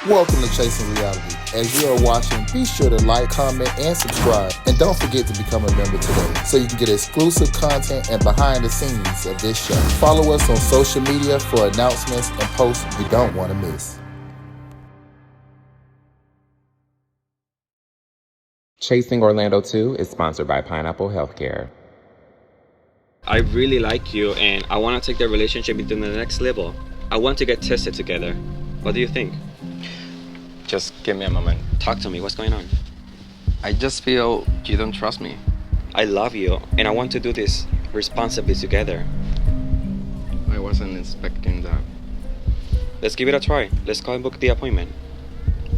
Welcome to Chasing Reality. As you are watching, be sure to like, comment, and subscribe. And don't forget to become a member today so you can get exclusive content and behind the scenes of this show. Follow us on social media for announcements and posts you don't want to miss. Chasing Orlando 2 is sponsored by Pineapple Healthcare. I really like you and I want to take the relationship into the next level. I want to get tested together. What do you think? Just give me a moment. Talk to me. What's going on? I just feel you don't trust me. I love you and I want to do this responsibly together. I wasn't expecting that. Let's give it a try. Let's go and book the appointment.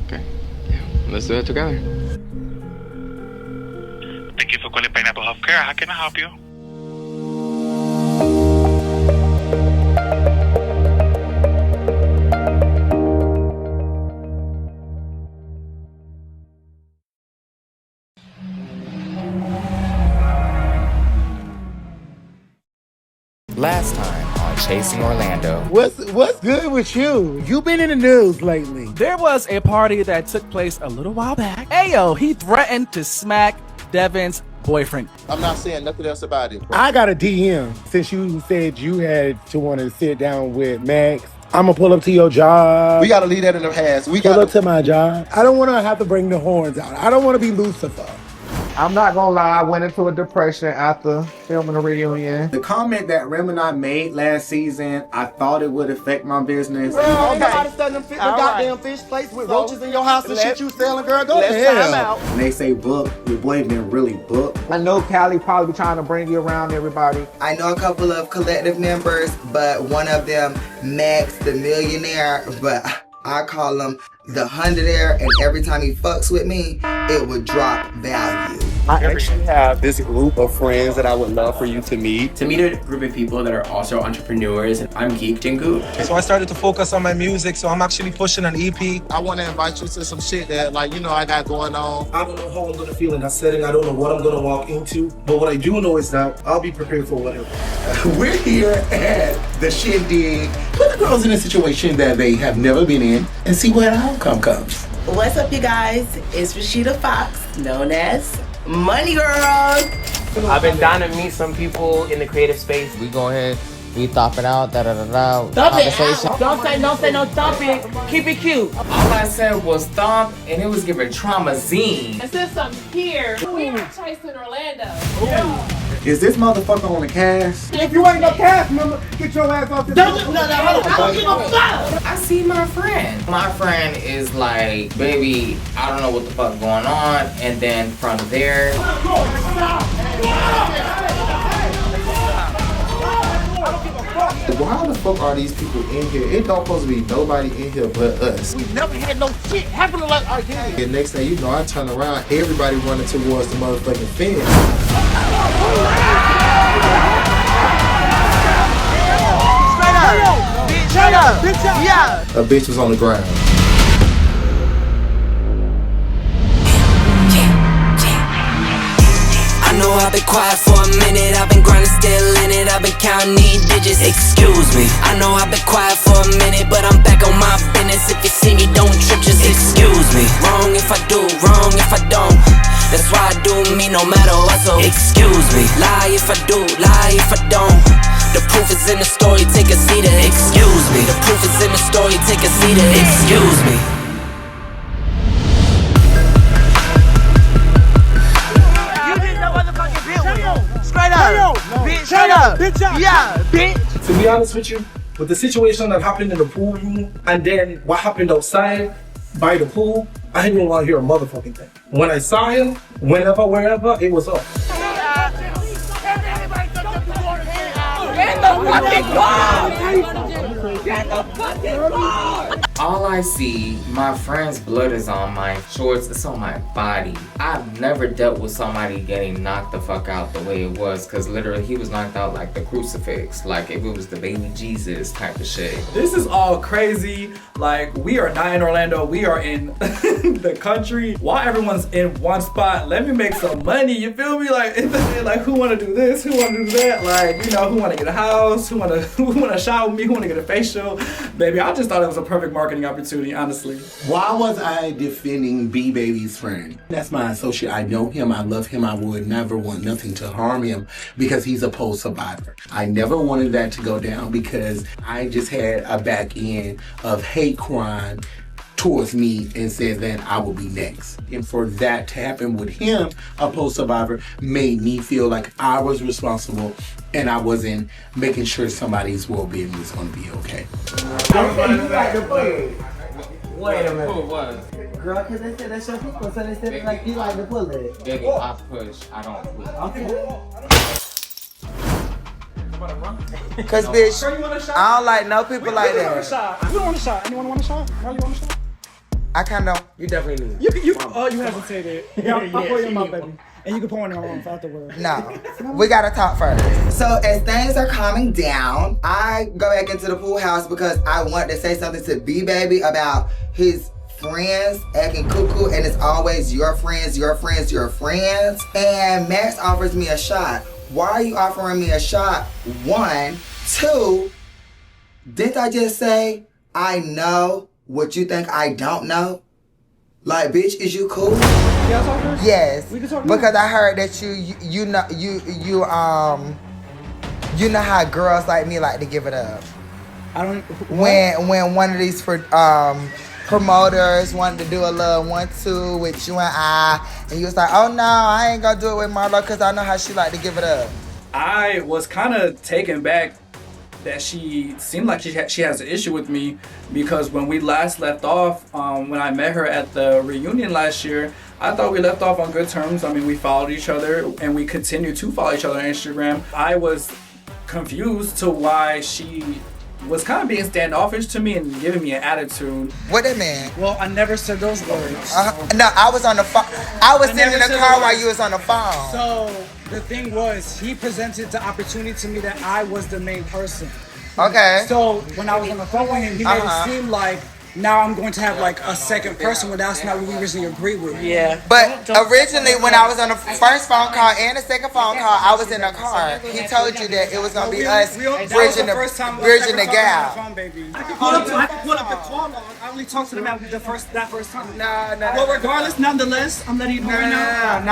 Okay. Yeah. Let's do it together. Thank you for calling Pineapple Healthcare. How can I help you? Last time on Chasing Orlando. What's good with you? You've been in the news lately. There was a party that took place a little while back. Ayo, he threatened to smack Devin's boyfriend. I'm not saying nothing else about it. I got a DM since you said you had to want to sit down with Max. I'm gonna pull up to your job. We got to leave that in the past. We Pull got up to my job. I don't want to have to bring the horns out. I don't want to be Lucifer. I'm not gonna lie, I went into a depression after filming the reunion. The comment that Rem and I made last season, I thought it would affect my business. Girl, ain't nobody studying the goddamn fish plates with roaches in your house and shit you selling, girl. Go to hell. When they say book, your boy didn't really book. I know Cali probably be trying to bring you around everybody. I know a couple of collective members, but one of them, Max the millionaire, but I call him the hundredaire, and every time he fucks with me, it would drop value. I actually have this group of friends that I would love for you to meet. To meet a group of people that are also entrepreneurs, and I'm geeked and gooped. So I started to focus on my music, so I'm actually pushing an EP. I want to invite you to some shit that, I got going on. I don't know how I'm gonna feel in that setting. I don't know what I'm gonna walk into. But what I do know is that I'll be prepared for whatever. We're here at the shindig. Put the girls in a situation that they have never been in and see where the outcome comes. What's up, you guys? It's Rashida Fox, known as Money Girl. I've been down to meet some people in the creative space. We go ahead, we thump it out, Thump it. Don't say no thump it. Keep it cute. All I said was thump, and it was giving trauma-zine. I said something here. We are chasing Orlando. Yeah. Is this motherfucker on the cast? If you ain't no cast member, get your ass off this. No, hold on. I don't give a fuck. I see my friend. My friend is like, baby, I don't know what the fuck going on. And then from there... Why the fuck are these people in here? It don't supposed to be nobody in here but us. We never had no shit happen to like our game. And next thing you know, I turn around, everybody running towards the motherfucking fence. Straight up. Yeah. A bitch was on the ground. I know I've been quiet for a minute, I've been grinding, still in it, I've been counting these digits, excuse me. I know I've been quiet for a minute, but I'm back on my business. If you see me, don't trip, just excuse me. Wrong if I do, wrong if I don't. That's why I do me no matter what, so excuse me. Lie if I do, lie if I don't. The proof is in the story, take a seat, excuse me. The proof is in the story, take a seat, excuse me. Straight up. Bitch, straight up. Yeah, bitch. To be honest with you, with the situation that happened in the pool room and then what happened outside by the pool, I didn't want to hear a motherfucking thing. When I saw him, whenever, wherever, it was up. Get the fucking car! Get the fucking car! All I see, my friend's blood is on my shorts, it's on my body. I've never dealt with somebody getting knocked the fuck out the way it was, cause literally he was knocked out like the crucifix, like if it was the baby Jesus type of shit. This is all crazy. Like, we are not in Orlando, we are in the country. While everyone's in one spot, let me make some money, you feel me? Like who wanna do this, who wanna do that? Like, who wanna get a house, who wanna shop with me, who wanna get a facial? Baby, I just thought it was a perfect market marketing opportunity, honestly. Why was I defending B Baby's friend? That's my associate. I know him. I love him. I would never want nothing to harm him because he's a post survivor. I never wanted that to go down because I just had a back end of hate crime towards me and said that I will be next. And for that to happen with him, a post survivor, made me feel like I was responsible and I wasn't making sure somebody's well-being was going to be okay. Wait a minute. Who was? Girl, because they said that's your people, so they said it like you like to pull it. Baby, I push, I don't push. Okay. Cause bitch, I don't like no people like that. You don't want a shot. Anyone want a shot? Marlo, you want a shot? I kind of. You definitely need. You hesitated. Yeah, I'll pour your mouth, baby. And you can pour in your own afterwards. No, we gotta talk first. So as things are calming down, I go back into the pool house because I want to say something to B Baby about his friends acting cuckoo, and it's always your friends, your friends, your friends. And Max offers me a shot. Why are you offering me a shot? 1, 2, didn't I just say I know what you think I don't know? Like, bitch, is you cool? Yes. Because I heard that you know how girls like me like to give it up. I don't. When one of these promoters wanted to do a little 1-2 with you and I, and you was like, oh no, I ain't gonna do it with Marlo because I know how she like to give it up. I was kind of taken back that she seemed like she has an issue with me, because when we last left off, when I met her at the reunion last year, I thought we left off on good terms. I mean, we followed each other and we continue to follow each other on Instagram. I was confused to why she was kind of being standoffish to me and giving me an attitude. What that mean? Well, I never said those words. No, I was on the phone. I was sitting in the car while you was on the phone. So the thing was, he presented the opportunity to me that I was the main person. Okay. So when I was on the phone with him, he made it seem like now I'm going to have like a second person when that's not what we originally agreed with. Yeah. But originally when I was on the first phone call and the second phone call, I was in the car. He told you that it was going to be us bridging the gap. I can pull up the call log. I only talked to them at that first time. No. Well, regardless, nonetheless, I'm letting you know right now.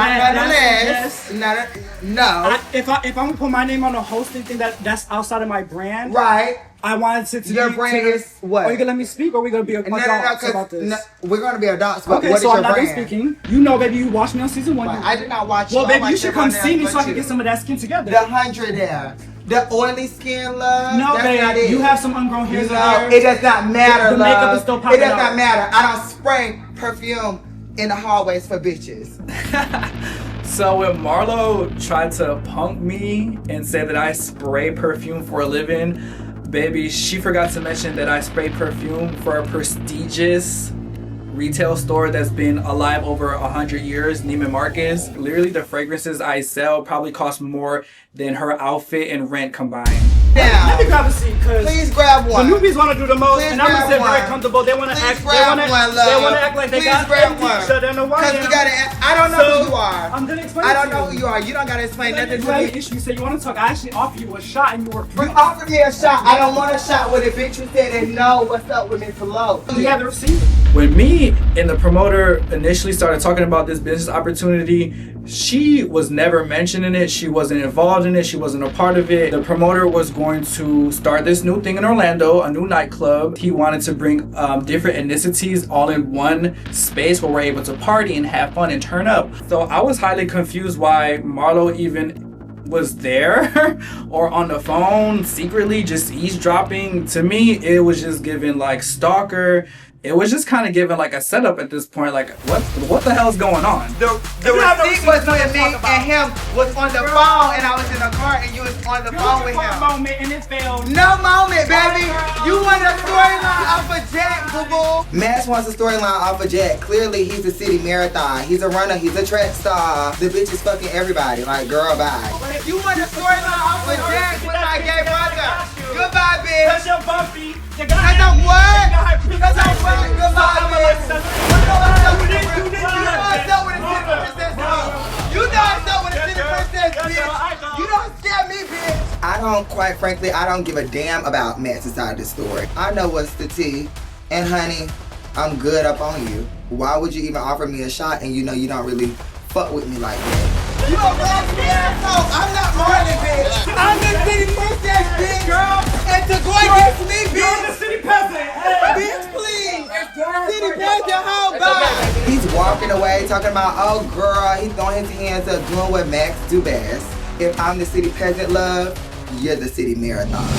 No. If I'm going to put my name on a hosting thing that's outside of my brand. Right. I wanted to your brand is what? Are you gonna let me speak, or are we gonna be adults about this? No, we're gonna be adults. But okay, what so is I'm your not brand? done speaking. You know, baby, you watched me on season 1. I did not watch you. Well, baby, you should come see me so I can get some of that skin together. The 100 there. The oily skin, love. No, baby, you have some ungrown hairs. No, it does not matter, the love. makeup is still popping It does out. not matter. I don't spray perfume in the hallways for bitches. So when Marlo tried to punk me and say that I spray perfume for a living, baby, she forgot to mention that I spray perfume for a prestigious retail store that's been alive over 100 years, Neiman Marcus. Literally, the fragrances I sell probably cost more than her outfit and rent combined. Now, let me grab a seat, cause please grab one. The newbies want to do the most, Please and I'm gonna say grab very one. comfortable. They want to act. They want to act like they Please got grab empty, one. so they know why. Because we gotta. I don't know who you are. I'm gonna explain. I don't know who you are. You don't gotta explain nothing to me. You said you want to talk. I actually offered you a shot, and you were. You offered me a shot. I don't want a shot with a bitch who said that no. What's up with Mr. Lowe? You have the receipt. When me and the promoter initially started talking about this business opportunity, she was never mentioning it. She wasn't involved in it. She wasn't a part of it. The promoter was going to start this new thing in Orlando, a new nightclub. He wanted to bring different ethnicities all in one space where we're able to party and have fun and turn up. So I was highly confused why Marlo even was there or on the phone secretly just eavesdropping. To me, it was just giving like stalker. It was just kind of giving like a setup at this point. Like, what the hell's going on? The receipt was with me and him was on the phone, and I was in the car and you was on the phone with him. Moment and it failed. No moment, baby. You want a storyline off of Jack, boo-boo. Max wants a storyline off of Jack. Clearly, he's a city marathon. He's a runner. He's a track star. The bitch is fucking everybody. Like, girl, bye. You want a storyline off of Jack with my gay brother. Goodbye, bitch. That's your bumpy. Because I'm what? Because I'm what? Goodbye, bitch. You know what's up with a city princess, bitch. You know what's up with a city princess, bitch. You don't scare me, bitch. I don't, quite frankly, I don't give a damn about Max's side of the story. I know what's the tea. And honey, I'm good up on you. Why would you even offer me a shot and you know you don't really fuck with me like that? You a raspy asshole. I'm not Marlon, bitch. I'm the city princess, bitch. Girl, and to go against me, bitch. You're the city peasant. Bitch, please. City peasant, how bad? He's walking away talking about, oh girl, he's throwing his hands up, doing what Max do best. If I'm the city peasant, love, you're the city marathon.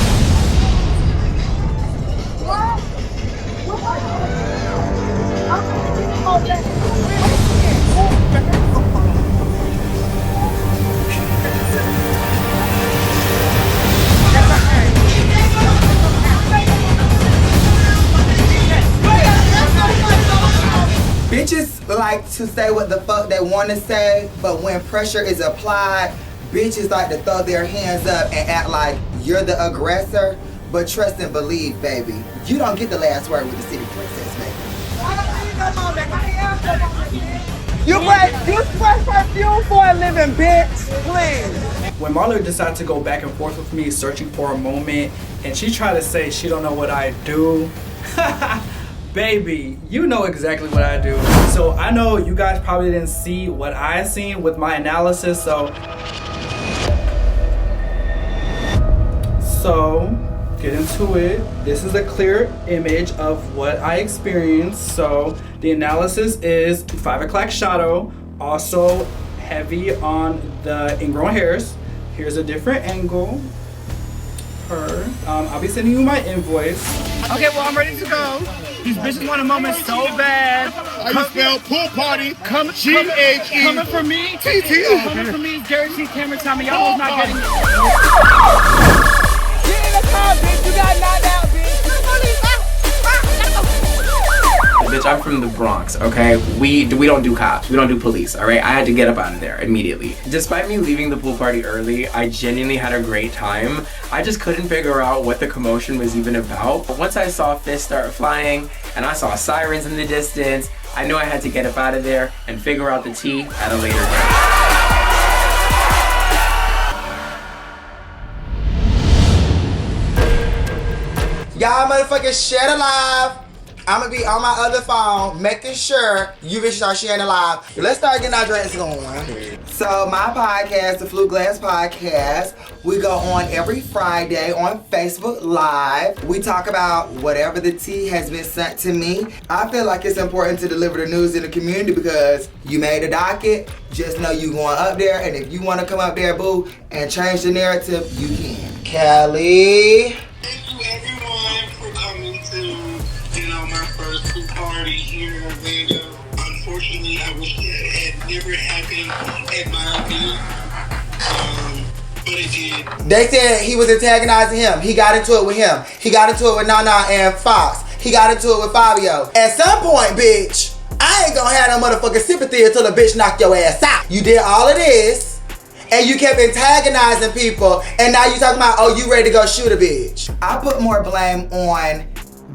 Bitches like to say what the fuck they want to say, but when pressure is applied, bitches like to throw their hands up and act like you're the aggressor. But trust and believe, baby, you don't get the last word with the city princess, baby. You spray perfume for a living, bitch, please. When Marlo decided to go back and forth with me, searching for a moment, and she tried to say she don't know what I do. Baby, you know exactly what I do. So I know you guys probably didn't see what I seen with my analysis, so get into it. This is a clear image of what I experienced. So the analysis is 5 o'clock shadow, also heavy on the ingrown hairs. Here's a different angle. I'll be sending you my invoice. Okay, well, I'm ready to go. These bitches want a moment so bad. How you spell pool party? G-H-E. Coming from me. T-T-O. Coming from me is guaranteed camera time, and y'all was not getting it. Get in the car, bitch. You got knocked out, bitch. Bitch, I'm from the Bronx, okay? We don't do cops. We don't do police, all right? I had to get up out of there immediately. Despite me leaving the pool party early, I genuinely had a great time. I just couldn't figure out what the commotion was even about. But once I saw fists start flying and I saw sirens in the distance, I knew I had to get up out of there and figure out the tea at a later date. Y'all motherfuckers share the live. I'm gonna be on my other phone making sure you bitches are sharing the live. Let's start getting our drinks going. So my podcast, the Flute Glass podcast, we go on every Friday on Facebook Live. We talk about whatever the tea has been sent to me. I feel like it's important to deliver the news in the community because you made a docket. Just know you going up there, and if you want to come up there, boo, and change the narrative, you can. Cali. Thank you everyone for coming to, my first pool party here in Orlando. Unfortunately, I wish that had never happened in Miami, but it did. They said he was antagonizing him. He got into it with him. He got into it with Nana and Fox. He got into it with Fabio. At some point, bitch, I ain't gonna have no motherfucking sympathy until a bitch knock your ass out. You did all of this, and you kept antagonizing people, and now you talking about, oh, you ready to go shoot a bitch. I put more blame on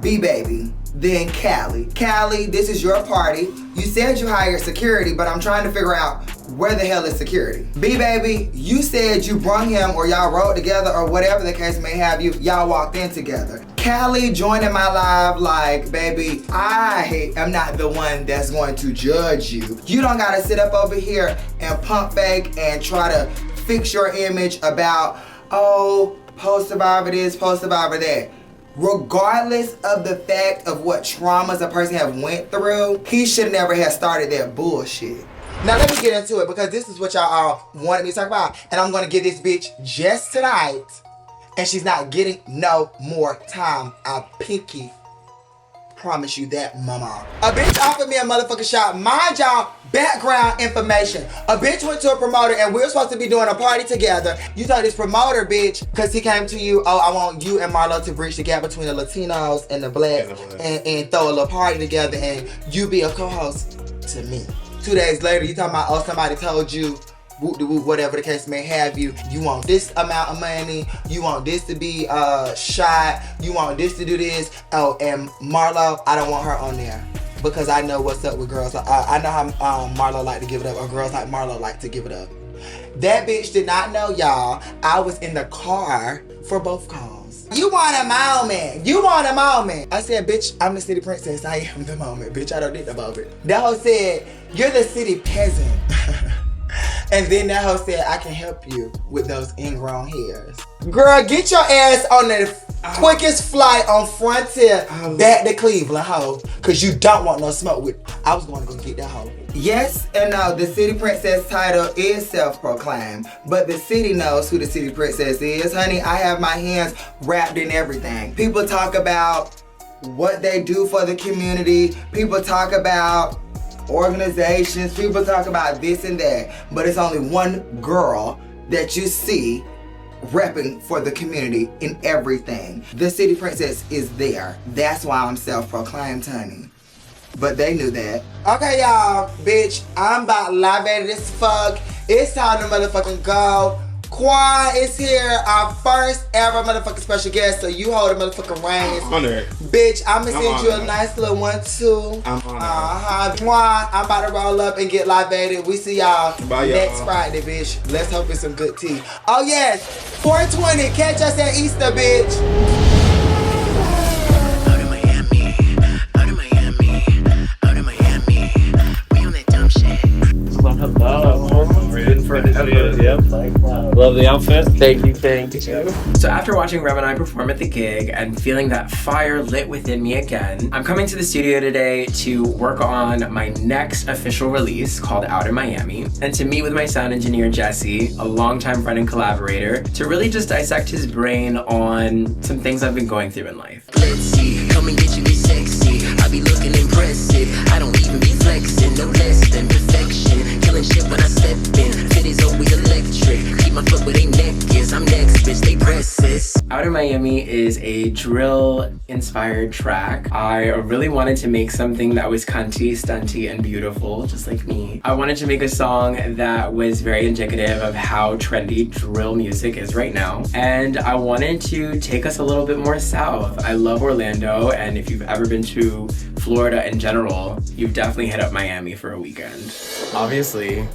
B-Baby than Cali. Cali, this is your party. You said you hired security, but I'm trying to figure out where the hell is security. B-Baby, you said you brung him or y'all rode together or whatever the case may have you, y'all walked in together. Cali joining my live like, baby, I am not the one that's going to judge you. You don't gotta sit up over here and pump fake and try to fix your image about, oh, post-survivor this, post-survivor that. Regardless of the fact of what traumas a person have went through, he should never have started that bullshit. Now let me get into it because this is what y'all all wanted me to talk about. And I'm gonna give this bitch just tonight. And she's not getting no more time. I pinky promise you that, mama. A bitch offered me a motherfucking shot. Mind y'all, background information. A bitch went to a promoter and we're supposed to be doing a party together. You told this promoter, bitch, because he came to you, oh, I want you and Marlo to bridge the gap between the Latinos and the blacks and throw a little party together and you be a co-host to me. 2 days later, you talking about, oh, somebody told you, whoop-de-whoop, whatever the case may have you. You want this amount of money. You want this to be shot. You want this to do this. Oh, and Marlo, I don't want her on there because I know what's up with girls. I know how Marlo like to give it up, or girls like Marlo like to give it up. That bitch did not know, y'all. I was in the car for both calls. You want a moment. You want a moment. I said, bitch, I'm the city princess. I am the moment. Bitch, I don't need the moment. That hoe said, you're the city peasant. And then that hoe said, I can help you with those ingrown hairs. Girl, get your ass on the quickest flight on Frontier back to Cleveland, hoe. Cause you don't want no smoke with. I was going to go get that hoe. Yes and no, the city princess title is self-proclaimed, but the city knows who the city princess is. Honey, I have my hands wrapped in everything. People talk about what they do for the community. People talk about organizations. People talk about this and that, but it's only one girl that you see repping for the community in everything. The city princess is there. That's why I'm self-proclaimed, honey. But they knew that. Okay, y'all, bitch, I'm about live at this fuck. It's time to motherfucking go. Twan is here, our first ever motherfucking special guest, so you hold the motherfucking reins. Honored. Bitch, I'm gonna send you a nice little 1-2. I'm honored. Twan, I'm about to roll up and get libated. We see y'all Bye, next y'all. Friday, bitch. Let's hope it's some good tea. Oh yes, 420, catch us at Easter, bitch. Love the outfit. Thank you. So after watching Rev and I perform at the gig and feeling that fire lit within me again, I'm coming to the studio today to work on my next official release called Out in Miami, and to meet with my sound engineer Jesse, a longtime friend and collaborator, to really just dissect his brain on some things I've been going through in life. Let's see, come and get you, be sexy. I be looking impressive. I don't even be flexing, no less than perfection. Killing shit when I step in. City's always electric. Keep my foot where they neck is. I'm next, bitch, they press this. Out in Miami is a drill-inspired track. I really wanted to make something that was cunty, stunty, and beautiful, just like me. I wanted to make a song that was very indicative of how trendy drill music is right now. And I wanted to take us a little bit more south. I love Orlando, and if you've ever been to Florida in general, you've definitely hit up Miami for a weekend. Obviously,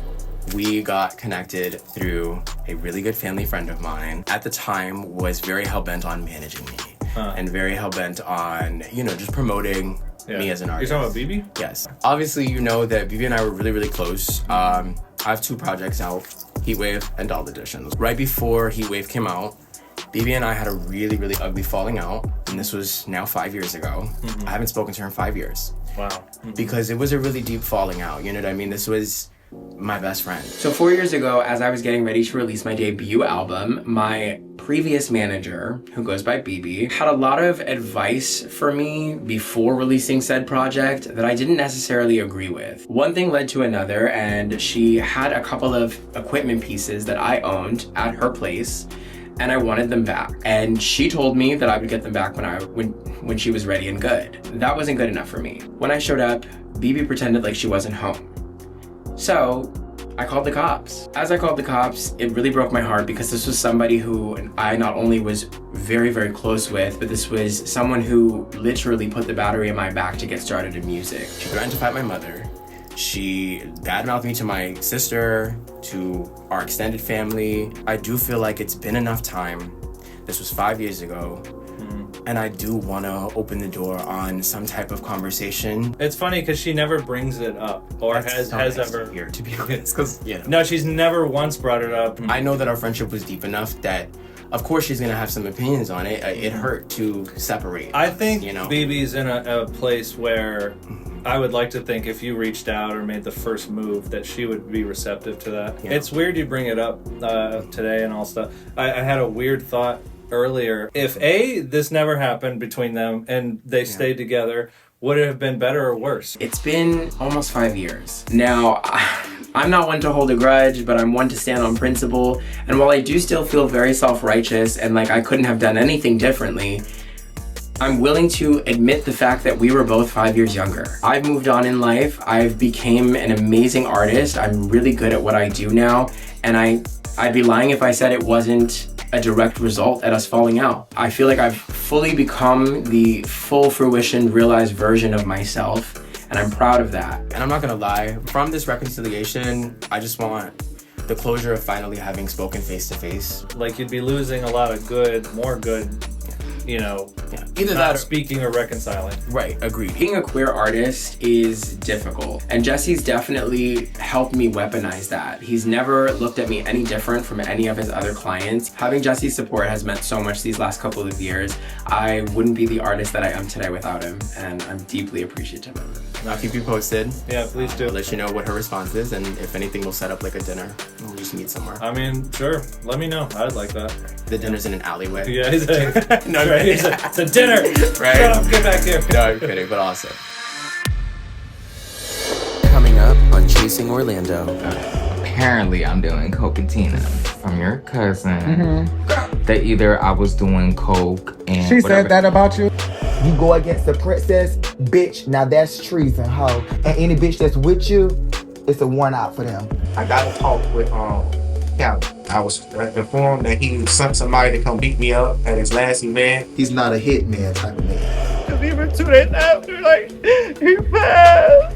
we got connected through a really good family friend of mine. At the time, was very hell-bent on managing me and very hell-bent on, you know, just promoting me as an artist. You're talking about BB? Yes. Obviously, you know that BB and I were really, really close. I have 2 projects out, Heatwave and Doll Editions. Right before Heatwave came out, BB and I had a really, really ugly falling out, and this was now 5 years ago. I haven't spoken to her in 5 years. Wow. Because it was a really deep falling out, you know what I mean? This was my best friend. So 4 years ago, as I was getting ready to release my debut album, my previous manager, who goes by BB, had a lot of advice for me before releasing said project that I didn't necessarily agree with. One thing led to another, and she had a couple of equipment pieces that I owned at her place, and I wanted them back. And she told me that I would get them back when she was ready and good. That wasn't good enough for me. When I showed up, BB pretended like she wasn't home. So I called the cops. As I called the cops, it really broke my heart because this was somebody who I not only was very, very close with, but this was someone who literally put the battery in my back to get started in music. She threatened to fight my mother. She badmouthed me to my sister, to our extended family. I do feel like it's been enough time. This was 5 years ago. And I do want to open the door on some type of conversation. It's funny because she never brings it up, or has ever. Here, to be honest, because No, she's never once brought it up. I know that our friendship was deep enough that, of course, she's gonna have some opinions on it. It hurt to separate. I think BB's in a place where I would like to think if you reached out or made the first move that she would be receptive to that. Yeah. It's weird you bring it up today and all stuff. I had a weird thought earlier. If this never happened between them and they stayed together, would it have been better or worse? It's been almost 5 years. Now, I'm not one to hold a grudge, but I'm one to stand on principle. And while I do still feel very self-righteous and like I couldn't have done anything differently, I'm willing to admit the fact that we were both 5 years younger. I've moved on in life. I've become an amazing artist. I'm really good at what I do now. And I'd be lying if I said it wasn't a direct result at us falling out. I feel like I've fully become the full fruition, realized version of myself, and I'm proud of that. And I'm not gonna lie, from this reconciliation, I just want the closure of finally having spoken face to face. Like you'd be losing a lot of good, more good you know, either not that or speaking or reconciling. Right, agreed. Being a queer artist is difficult, and Jesse's definitely helped me weaponize that. He's never looked at me any different from any of his other clients. Having Jesse's support has meant so much these last couple of years. I wouldn't be the artist that I am today without him, and I'm deeply appreciative of it. I'll keep you posted. Yeah, please do. I'll let you know what her response is, and if anything, we'll set up like a dinner. We'll just meet somewhere. I mean, sure. Let me know. I'd like that. The dinner's in an alleyway. Yeah, he's like, no, right, it's a dinner. Right? Shut up, get back here. No, I'm kidding, but awesome. Coming up on Chasing Orlando. Apparently, I'm doing coke and Tina from your cousin. That either I was doing coke and She whatever. said that about you? You go against the princess, bitch, now that's treason, ho. And any bitch that's with you, it's a one out for them. I got to talk with Cali. I was informed that he sent somebody to come beat me up at his last event. He's not a hitman type of man. Cause even 2 days after, like, he passed.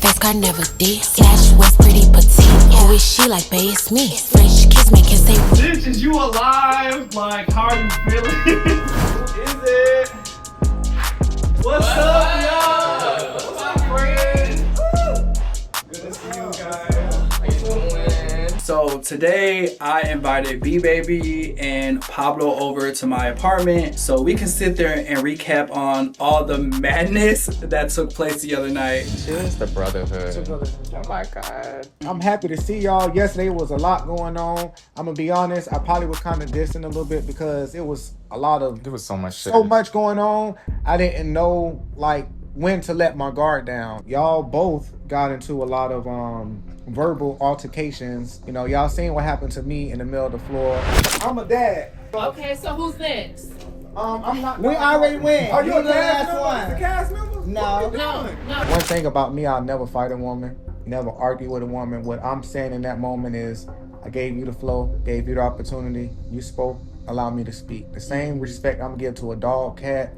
Face card never did. Slash was pretty petite. Who is she? Like, bae, it's me. French kiss make him say, Bitch, is you alive? Like, how are you feeling? Who is it? What's up, y'all? What's up, friend? Good to see you guys. How you doing? So today I invited B-Baby and Pablo over to my apartment so we can sit there and recap on all the madness that took place the other night. Cheers to brotherhood. Oh my God. I'm happy to see y'all. Yesterday was a lot going on. I'm gonna be honest, I probably was kind of distant a little bit because it was a lot of There was so much shit. so much going on. I didn't know like when to let my guard down. Y'all both got into a lot of verbal altercations. You know, y'all seen what happened to me in the middle of the floor. I'm a dad. Okay, so who's next? I'm not. We already went. Are you a the cast last member? one? The cast member? No. No. One thing about me, I'll never fight a woman, never argue with a woman. What I'm saying in that moment is, I gave you the flow, gave you the opportunity, you spoke, allow me to speak. The same respect I'm gonna give to a dog, cat,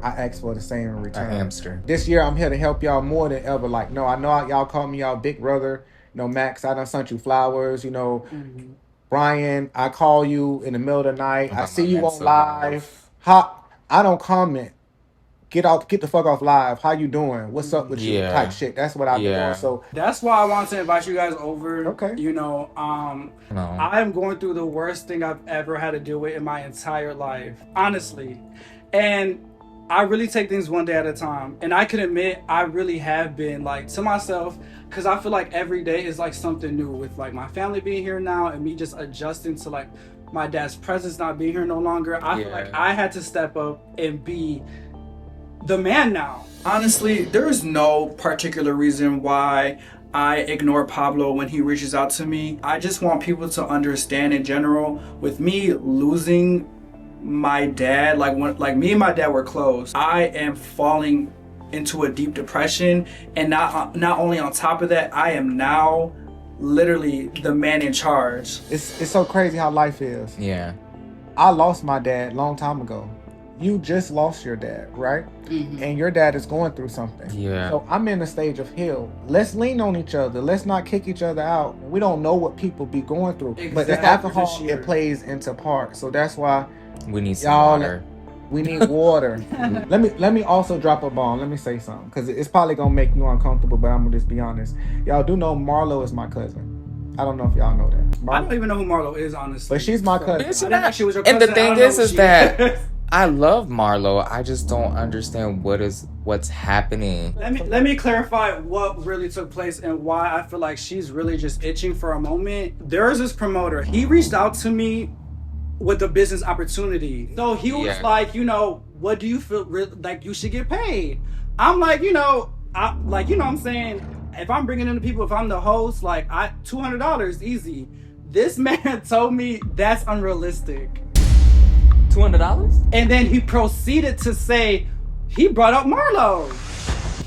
I ask for the same in return. A hamster. This year, I'm here to help y'all more than ever. Like, no, I know y'all call me y'all big brother. You know, Max, I done sent you flowers. You know, Brian, I call you in the middle of the night. I see you on live. I don't comment. Get the fuck off live. How you doing? What's up with you? Yeah. Type shit. That's what I've been doing. So That's why I wanted to invite you guys over. Okay. You know, No. I'm going through the worst thing I've ever had to deal with in my entire life, honestly. And I really take things one day at a time. And I can admit I really have been like to myself, because I feel like every day is like something new with like my family being here now and me just adjusting to like my dad's presence not being here no longer. I feel like I had to step up and be the man now. Honestly, there is no particular reason why I ignore Pablo when he reaches out to me. I just want people to understand in general, with me losing my dad, like me and my dad were close, I am falling into a deep depression, and not only on top of that, I am now literally the man in charge. it's so crazy how life is. Yeah. I lost my dad long time ago. You just lost your dad, right? And your dad is going through something. Yeah. So I'm in a stage of heal. Let's lean on each other. Let's not kick each other out. We don't know what people be going through. But the Exactly. alcohol, it plays into part. So that's why We need some y'all, water. we need water. Let me also drop a bomb. Let me say something, because it's probably gonna make you uncomfortable, but I'm gonna just be honest. Y'all do know Marlo is my cousin. I don't know if y'all know that. I don't even know who Marlo is, honestly. But she's my cousin. I didn't know she was your And cousin. the I don't thing know is who she that I love Marlo. I just don't understand what's happening. Let me clarify what really took place and why I feel like she's really just itching for a moment. There is this promoter. He reached out to me with a business opportunity. So he was like, you know, what do you feel like you should get paid? I'm like, you know, what I'm saying, if I'm bringing in the people, if I'm the host, like $200 easy. This man told me that's unrealistic. $200? And then he proceeded to say he brought up Marlo.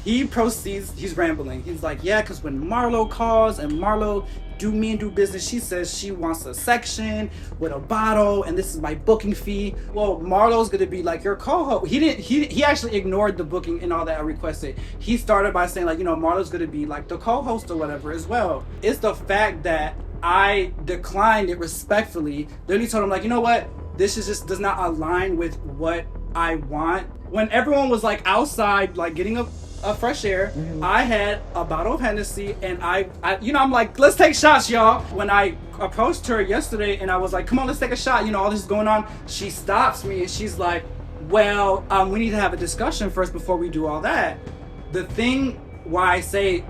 he proceeds, he's rambling. He's like, yeah, because when Marlo calls and Marlo do business, she says she wants a section with a bottle and this is my booking fee. Well, Marlo's gonna be like your co-host. He actually ignored the booking and all that I requested. He started by saying like, Marlo's gonna be like the co-host or whatever as well. It's the fact that I declined it respectfully. Literally told him like, you know what? This is just does not align with what I want. When everyone was like outside, like getting a fresh air, I had a bottle of Hennessy and I I'm like, let's take shots, y'all. When I approached her yesterday and I was like, come on, let's take a shot. All this is going on. She stops me and she's like, well, we need to have a discussion first before we do all that. The thing why I say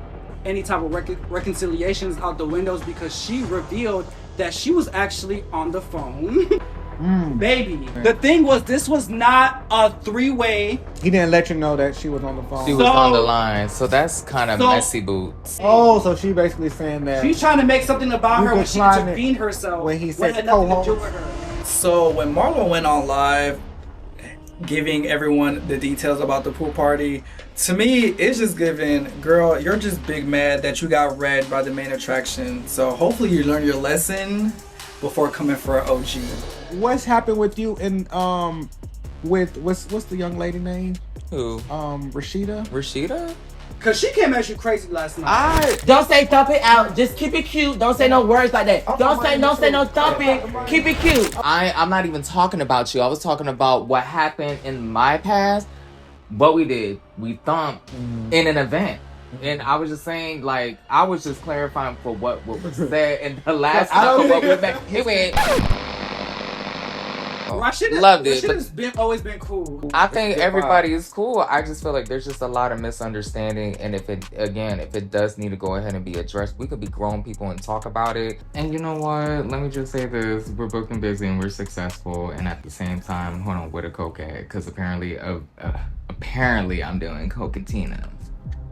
any type of reconciliations out the windows because she revealed that she was actually on the phone. Baby. The thing was, this was not a three-way. He didn't let you know that she was on the phone. She was on the line, so that's kind of messy boots. Oh, so she basically saying that she's trying to make something about her when she intervened herself. When he said co-host. So when Marlo went on live, giving everyone the details about the pool party, to me, it's just giving, girl, you're just big mad that you got read by the main attraction. So hopefully you learn your lesson before coming for an OG. What's happened with you in with what's the young lady name? Who? Rashida? Rashida? Cause she came at you crazy last night. Don't say thump it out. Just keep it cute. Don't say no words like that. Don't say no thump it. Keep it cute. I'm not even talking about you. I was talking about what happened in my past. What we did. We thumped in an event. And I was just saying, like, I was just clarifying for what was said in the last time. What we met. Anyway. Loved it. Rashida's always been cool. I think everybody is cool. I just feel like there's just a lot of misunderstanding. And if it does need to go ahead and be addressed, we could be grown people and talk about it. And you know what? Let me just say this. We're booked and busy and we're successful. And at the same time, hold on, where the coke at? Because apparently I'm doing coke and Tina.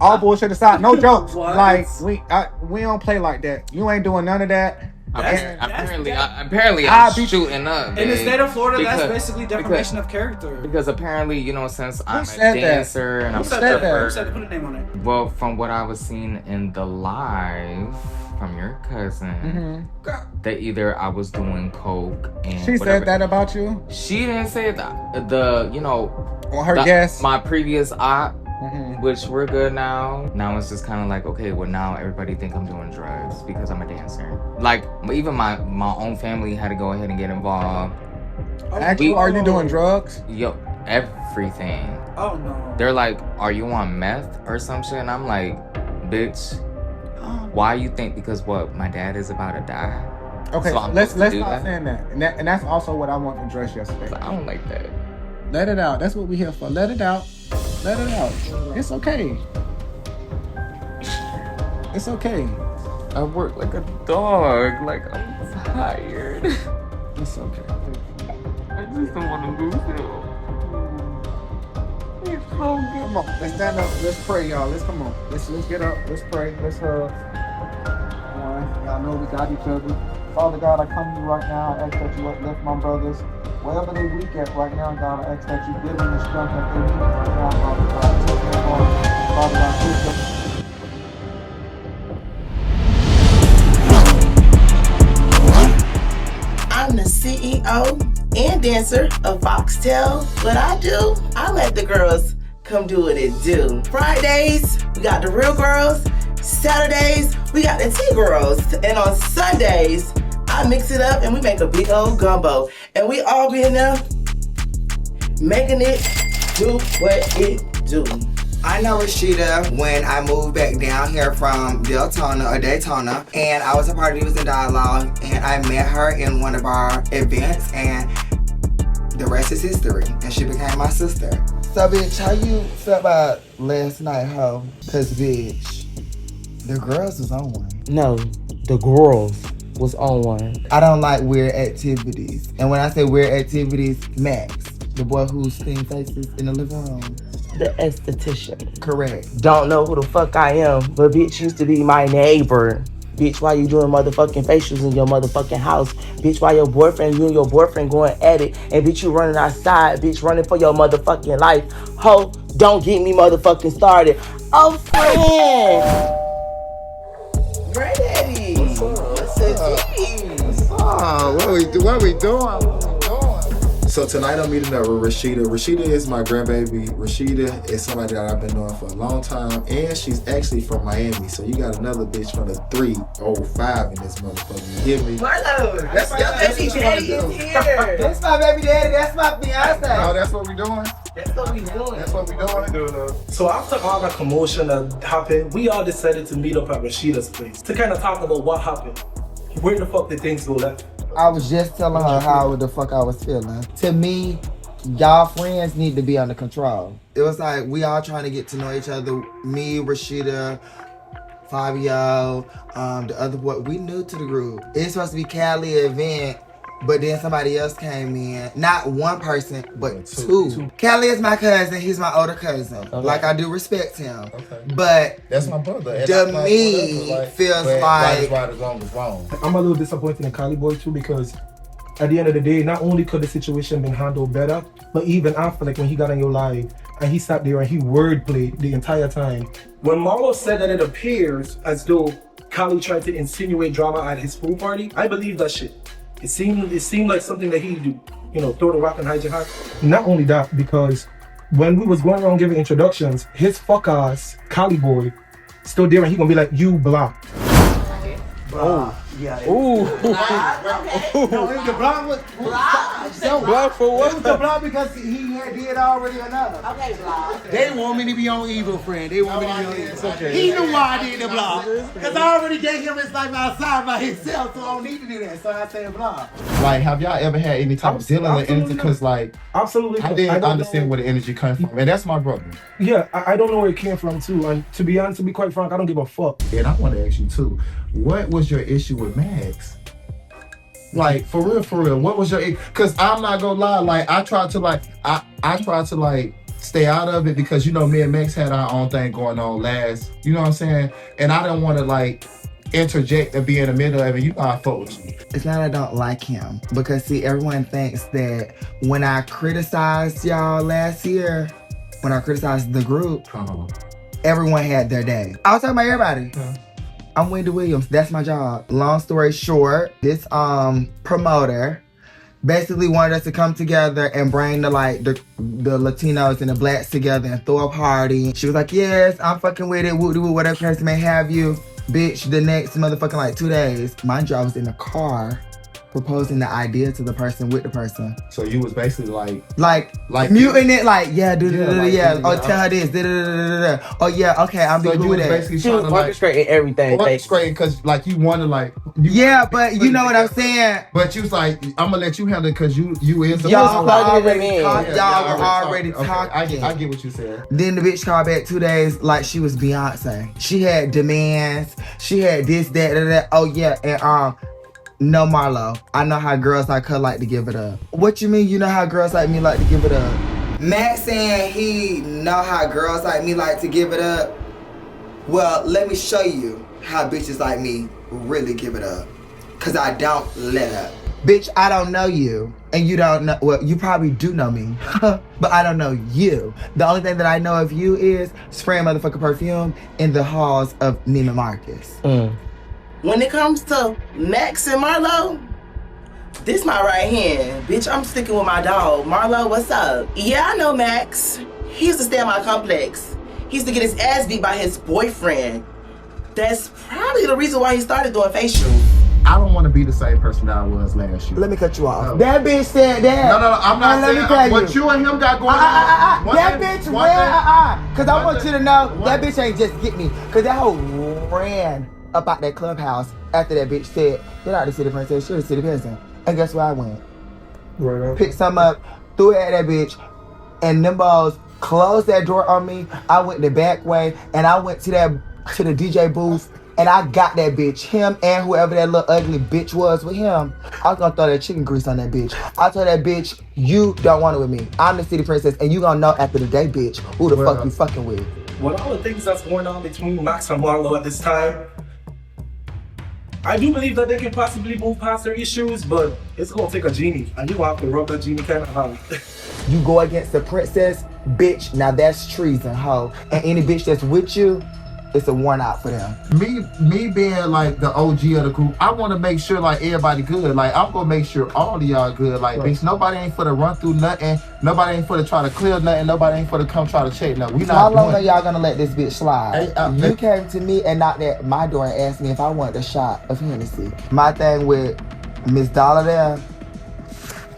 All bullshit aside, no jokes. Like we don't play like that. You ain't doing none of that. Apparently I'm shooting up. In the state of Florida, that's basically defamation of character. Because apparently, since I'm a dancer and I'm a stripper. Who said that? Put a name on it. Well, from what I was seeing in the live from your cousin, that either I was doing coke and she said that about you. She didn't say that. On her guest, my previous op. Which we're good now. Now it's just kind of like, okay, well now everybody think I'm doing drugs because I'm a dancer. Like even my own family had to go ahead and get involved. Actually, are you doing drugs? Yo, everything. Oh no. They're like, are you on meth or some shit? And I'm like, bitch, why you think because what my dad is about to die? Okay, so let's not saying that. And that's also what I want to address yesterday. I don't like that. Let it out. That's what we're here for. Let it out. Let it out. It's okay. It's okay. I work like a dog. Like, I'm tired. It's okay. I just don't want to lose it. It's so good. Come on. Let's stand up. Let's pray, y'all. Let's come on. Let's get up. Let's pray. Let's hug. Y'all know we got each other. Father God, I come to you right now. I ask that you uplift my brothers. Wherever they weak at right now, God, I ask that you give them the strength that they need right now, Father God. Take them on. Father God, please. I'm the CEO and dancer of Foxtel. What I do, I let the girls come do what it do. Fridays, we got the real girls. Saturdays, we got the T-girls. And on Sundays, I mix it up and we make a big old gumbo. And we all be in there making it do what it do. I know Rashida when I moved back down here from Daytona, and I was a part of News and Dialogue, and I met her in one of our events, and the rest is history, and she became my sister. So, bitch, how you felt about last night, ho? Cause, bitch, the girls was on one. No, the girls was on one. I don't like weird activities. And when I say weird activities, Max, the boy who's clean faces in the living room. The esthetician. Correct. Don't know who the fuck I am, but bitch used to be my neighbor. Bitch, why you doing motherfucking facials in your motherfucking house? Bitch, why you and your boyfriend going at it? And bitch, you running outside. Bitch, running for your motherfucking life. Ho, don't get me motherfucking started. Oh, friend. Granddaddy. What's up? What we doing? So tonight I'm meeting up with Rashida. Rashida is my grandbaby. Rashida is somebody that I've been knowing for a long time, and she's actually from Miami. So you got another bitch from the 305 in this motherfucker. You hear me? Marlo, that's your baby daddy is here. That's my baby daddy. That's my fiance. Oh, that's what we doing? That's what we doing. That's what we doing. So after all that commotion that happened, we all decided to meet up at Rashida's place to kind of talk about what happened. Where the fuck did things go left? I was just telling her how the fuck I was feeling. To me, y'all friends need to be under control. It was like we all trying to get to know each other. Me, Rashida, Fabio, the other boy. We new to the group. It's supposed to be Cali event, but then somebody else came in. Not one person, but two. Cali is my cousin. He's my older cousin. Okay. Like, I do respect him. Okay. But that's my brother. To me, feels like right is wrong is wrong. I'm a little disappointed in Cali boy too, because at the end of the day, not only could the situation been handled better, but even after, like when he got on your live and he sat there and he wordplayed the entire time. When Marlo said that it appears as though Cali tried to insinuate drama at his pool party, I believe that shit. It seemed like something that he do, throw the rock and hide your heart. Not only that, because when we was going around giving introductions, his fuck ass Cali boy stood there and he gonna be like, you blocked. Oh, yeah. Ooh. No, it was the block was block for what? It was the block because he had did already enough. Okay, block. They want me to be on evil, friend. They want me to be on evil. Okay. He knew why I did the block. Because I already gave him his life outside by himself, so I don't need to do that. So I said block. Like, have y'all ever had any type of dealing with energy? Because, like, absolutely, I didn't understand where the energy came from. And that's my brother. Yeah, I don't know where it came from, too. And to be honest, to be quite frank, I don't give a fuck. And I want to ask you, too, what was your issue with Max? Like, for real, what was your issue? Because I'm not going to lie, like, I tried to stay out of it because, me and Max had our own thing going on last, you know what I'm saying? And I didn't want to, interject and be in the middle of it. You know I fuck with you. It's not I don't like him. Because, see, everyone thinks that when I criticized y'all last year, when I criticized the group, everyone had their day. I was talking about everybody. I'm Wendy Williams. That's my job. Long story short, this promoter basically wanted us to come together and bring the Latinos and the blacks together and throw a party. She was like, yes, I'm fucking with it, whatever person may have you. Bitch, the next motherfucking 2 days, my job was in the car proposing the idea to the person with the person. So you was basically like muting it, tell her this, oh yeah, okay, I'll be cool with that. She was orchestrating everything. Orchestrating because you wanted but you know what I'm saying. But you was like, I'm gonna let you handle it because you is the y'all were already talking. I get what you said. Then the bitch called back 2 days like she was Beyonce. She had demands. She had this, that. Oh yeah, and no, Marlo. I know how girls like her like to give it up. What you mean you know how girls like me like to give it up? Max saying he know how girls like me like to give it up. Well, let me show you how bitches like me really give it up. Cause I don't let up. Bitch, I don't know you. And you don't know, well, you probably do know me. But I don't know you. The only thing that I know of you is spraying motherfucking perfume in the halls of Neiman Marcus. When it comes to Max and Marlo, this my right hand. Bitch, I'm sticking with my dog. Marlo, what's up? Yeah, I know Max. He used to stay in my complex. He used to get his ass beat by his boyfriend. That's probably the reason why he started doing facials. I don't want to be the same person that I was last year. Let me cut you off. That bitch said that. No, I'm not saying what you and him got going on. That bitch Cause I want you to know that bitch ain't just get me. Cause that hoe ran up out that clubhouse after that bitch said, get out of the city princess, you're the city peasant. And guess where I went? Right. Picked some up, threw it at that bitch, and them balls closed that door on me. I went the back way, and I went to the DJ booth, and I got that bitch, him and whoever that little ugly bitch was with him. I was gonna throw that chicken grease on that bitch. I told that bitch, you don't want it with me. I'm the city princess, and you gonna know after the day, bitch, who the fuck you fucking with. With all the things that's going on between Max and Marlo at this time, I do believe that they can possibly move past their issues, but it's gonna take a genie, and you have to rub that genie kind of hard. You go against the princess, bitch, now that's treason, ho. And any bitch that's with you, it's a one out for them. Me being like the OG of the group, I want to make sure like everybody good. Like I'm gonna make sure all of y'all good. Like bitch, nobody ain't for to run through nothing. Nobody ain't for to try to clear nothing. Nobody ain't for to come try to check nothing. We So not how long doing are y'all gonna let this bitch slide? Hey, You came to me and knocked at my door and asked me if I wanted a shot of Hennessy. My thing with Miss Dollar there,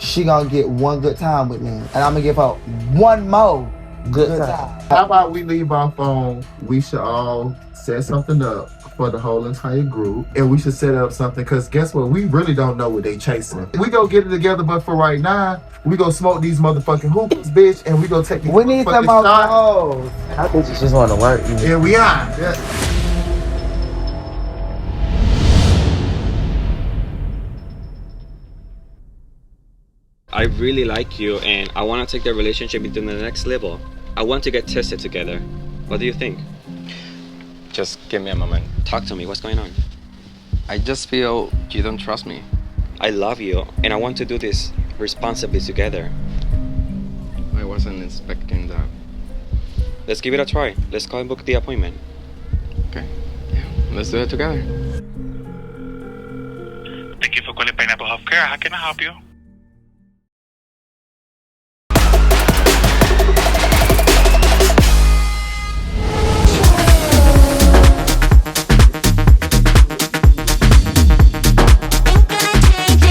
she gonna get one good time with me, and I'm gonna give her one more good time. How about we leave our phone? We should all set something up for the whole entire group, and we should set up something, because guess what? We really don't know what they chasing. We go get it together, but for right now, we go smoke these motherfucking hookers, bitch, and we go take these We need some more hoes. I think you just want to work. Yeah, we are. Yeah. I really like you and I want to take the relationship into the next level. I want to get tested together. What do you think? Just give me a moment. Talk to me, what's going on? I just feel you don't trust me. I love you and I want to do this responsibly together. I wasn't expecting that. Let's give it a try. Let's go and book the appointment. Okay, yeah, let's do it together. Thank you for calling Pineapple Healthcare. How can I help you?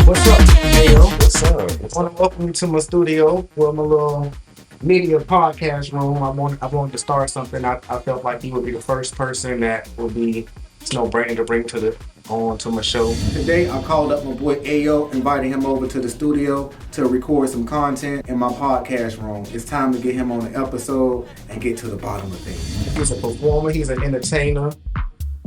What's up, Dale? What's up? I want to welcome you to my studio, my little media podcast room. I wanted to start something. I felt like you would be the first person that would be no-brainer to bring onto my show. Today, I called up my boy Ayo, invited him over to the studio to record some content in my podcast room. It's time to get him on the episode and get to the bottom of things. He's a performer. He's an entertainer.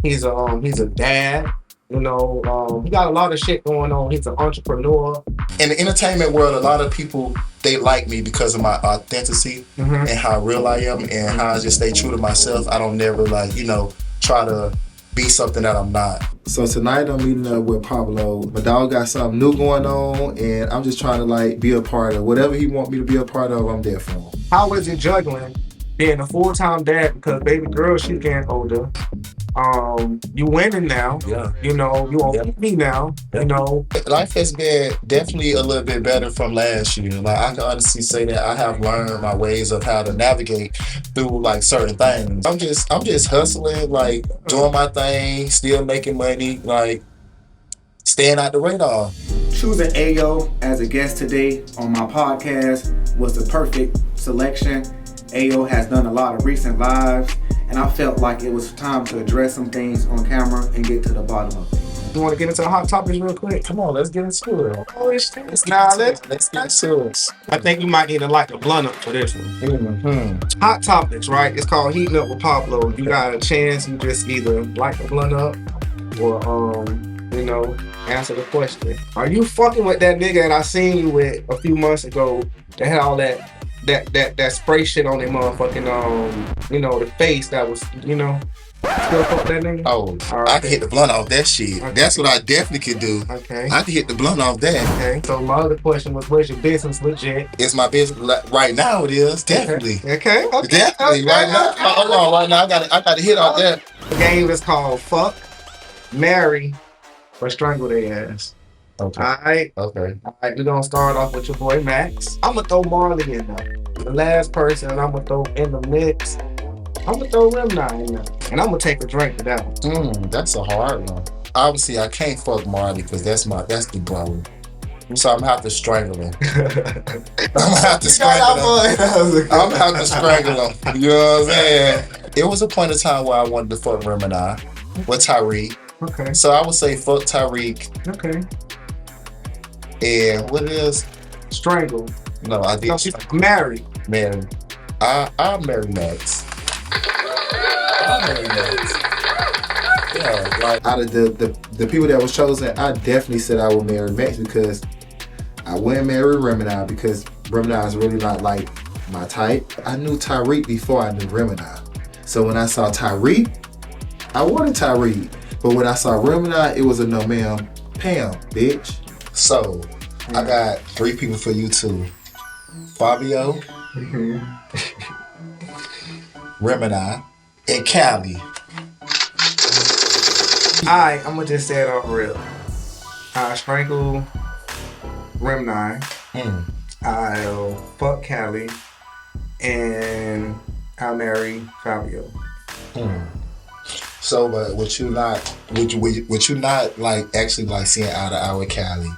He's a dad. You know, he got a lot of shit going on. He's an entrepreneur. In the entertainment world, a lot of people, they like me because of my authenticity and how real I am and how I just stay true to myself. I don't never try to be something that I'm not. So tonight I'm meeting up with Pablo. My dog got something new going on and I'm just trying to be a part of whatever he want me to be a part of. I'm there for him. How is it juggling being a full-time dad because baby girl, she's getting older? You winning now. Yeah. You know, you on me now. Yeah. You know, life has been definitely a little bit better from last year. Like I can honestly say that I have learned my ways of how to navigate through certain things. I'm just hustling, doing my thing, still making money, staying out the radar. Choosing Ayo as a guest today on my podcast was the perfect selection. Ayo has done a lot of recent lives, and I felt like it was time to address some things on camera and get to the bottom of it. You want to get into the hot topics real quick? Come on, let's get into it. Let's get into it. I think you might need to light the blunt up for this one. Mm-hmm. Hot topics, right? It's called Heating Up with Pablo. You got a chance, you just either light the blunt up or, answer the question. Are you fucking with that nigga that I seen you with a few months ago that had all that spray shit on their motherfucking the face that was still fuck that nigga? Oh, right. I can hit the blunt off that shit. Okay. That's what I definitely could do. Okay. I can hit the blunt off that. Okay. So my other question was, where's your business legit? It's my business right now. It is definitely. Okay. Definitely right now. Hold on, right now. I got to hit off that. The game is called Fuck, Marry, or Strangle Their Ass. Okay. Alright. Okay. Alright, we're gonna start off with your boy Max. I'm gonna throw Marley in there. The last person I'm gonna throw in the mix, I'm gonna throw Remni in there. And I'm gonna take a drink of that one. That's a hard one. Obviously, I can't fuck Marley because that's the bro. So I'm gonna have to strangle him. I'm gonna have to strangle him. You know what I'm saying? It was a point in time where I wanted to fuck Remni with Tyreek. Okay. So I would say fuck Tyreek. Okay. And what it is? Strangle. No, I did. No, she's married. Marry. I'll marry Max. Yeah, out of the people that was chosen, I definitely said I would marry Max because I wouldn't marry Remini because Remini is really not my type. I knew Tyreek before I knew Remini. So when I saw Tyreek, I wanted Tyreek. But when I saw Remini, it was a no ma'am, Pam, bitch. So I got 3 people for you too. Fabio, Remini, and Cali. Alright, I'm gonna just say it off real. I strangle Remini. I'll fuck Cali, and I'll marry Fabio. So, but would you not like actually like seeing eye to eye with Cali?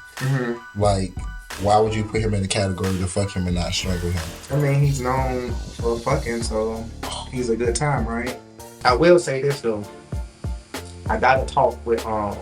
Like, why would you put him in the category to fuck him and not strangle him? I mean, he's known for fucking, so he's a good time, right? I will say this though. I gotta talk with Cali.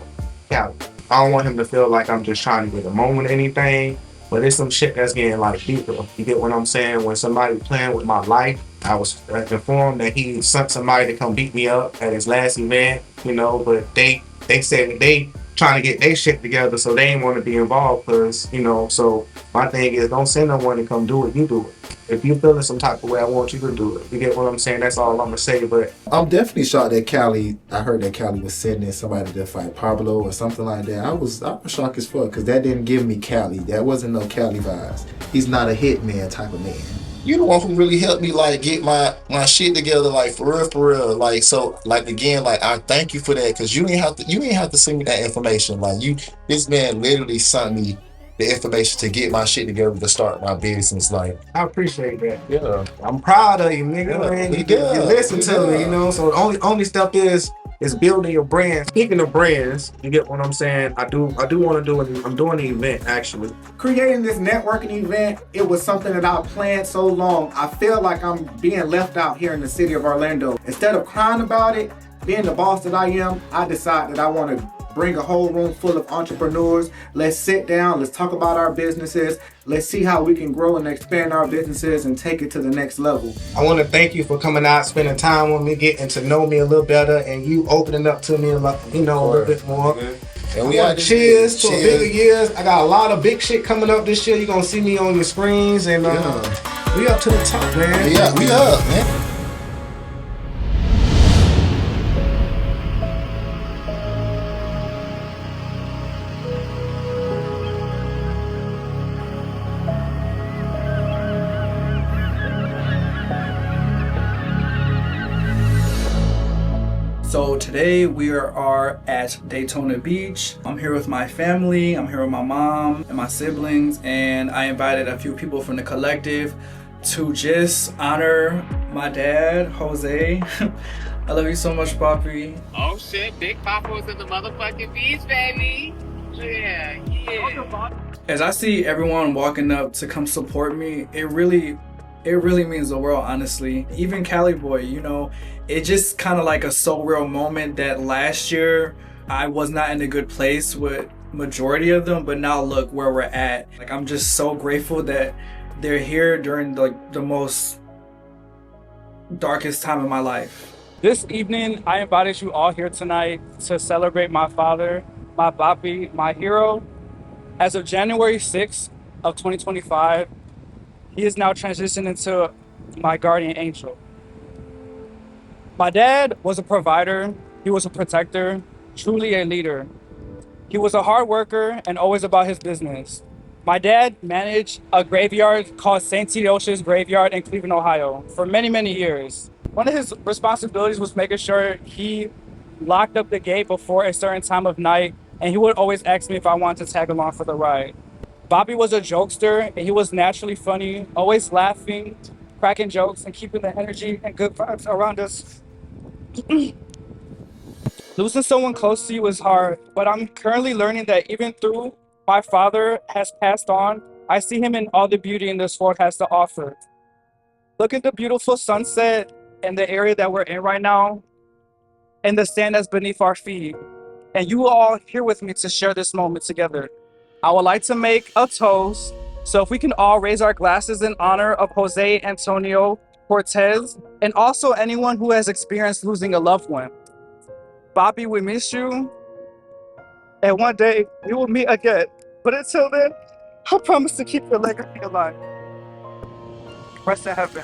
I don't want him to feel like I'm just trying to get a moment or anything, but it's some shit that's getting like deeper. You get what I'm saying? When somebody playing with my life, I was informed that he sent somebody to come beat me up at his last event, you know, but they said they trying to get their shit together, so they ain't want to be involved, because, you know, so my thing is, don't send no one to come do it, you do it. If you feeling some type of way, I want you to do it. You get what I'm saying? That's all I'm gonna say. But I'm definitely shocked that Cali. I heard that Cali was sending somebody to fight Pablo or something like that. I was shocked as fuck, because that didn't give me Cali. That wasn't no Cali vibes. He's not a hitman type of man. You the one who really helped me like get my shit together, like for real. Like, so, like, again, like, I thank you for that, because you ain't have to send me that information. Like, this man literally sent me the information to get my shit together to start my business. Like, I appreciate that. Yeah, I'm proud of you, nigga. Man. You listen to me, you know. So the only step is building your brand. Speaking of brands, you get what I'm saying. I do want to do it. I'm doing the event actually. Creating this networking event, it was something that I planned so long. I feel like I'm being left out here in the city of Orlando. Instead of crying about it, being the boss that I am, I decide that I want to bring a whole room full of entrepreneurs. Let's sit down, let's talk about our businesses. Let's see how we can grow and expand our businesses and take it to the next level. I want to thank you for coming out, spending time with me, getting to know me a little better, and you opening up to me a lot, you know, a little bit more. And we want to cheers to bigger years. I got a lot of big shit coming up this year. You're gonna see me on your screens, and we up to the top, man. Yeah, we up, man. So today we are at Daytona Beach. I'm here with my family, I'm here with my mom and my siblings, and I invited a few people from the collective to just honor my dad, Jose. I love you so much, Papi. Oh shit, Big Papa's in the motherfucking beach, baby. Yeah. As I see everyone walking up to come support me, it really means the world, honestly. Even Cali boy, you know, it just kind of like a so real moment that last year I was not in a good place with majority of them, but now look where we're at. Like, I'm just so grateful that they're here during the most darkest time of my life. This evening, I invited you all here tonight to celebrate my father, my papi, my hero. As of January 6th of 2025, he is now transitioned into my guardian angel. My dad was a provider, he was a protector, truly a leader. He was a hard worker and always about his business. My dad managed a graveyard called St. Theodosia's Graveyard in Cleveland, Ohio for many, many years. One of his responsibilities was making sure he locked up the gate before a certain time of night, and he would always ask me if I wanted to tag along for the ride. Bobby was a jokester, and he was naturally funny, always laughing, cracking jokes, and keeping the energy and good vibes around us. Losing someone close to you is hard, but I'm currently learning that even though my father has passed on, I see him in all the beauty in this world has to offer. Look at the beautiful sunset in the area that we're in right now, and the sand that's beneath our feet. And you all here with me to share this moment together. I would like to make a toast, so if we can all raise our glasses in honor of Jose Antonio Cortez, and also anyone who has experienced losing a loved one. Bobby, we miss you, and one day we will meet again. But until then, I promise to keep your legacy alive. Rest in heaven.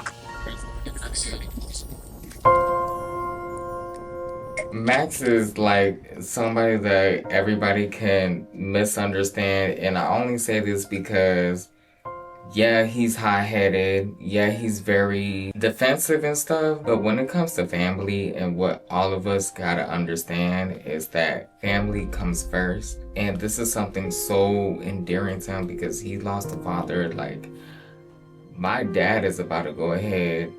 Max is like somebody that everybody can misunderstand, and I only say this because yeah, he's high-headed. Yeah, he's very defensive and stuff. But when it comes to family, and what all of us gotta understand is that family comes first. And this is something so endearing to him because he lost a father. Like, my dad is about to go ahead.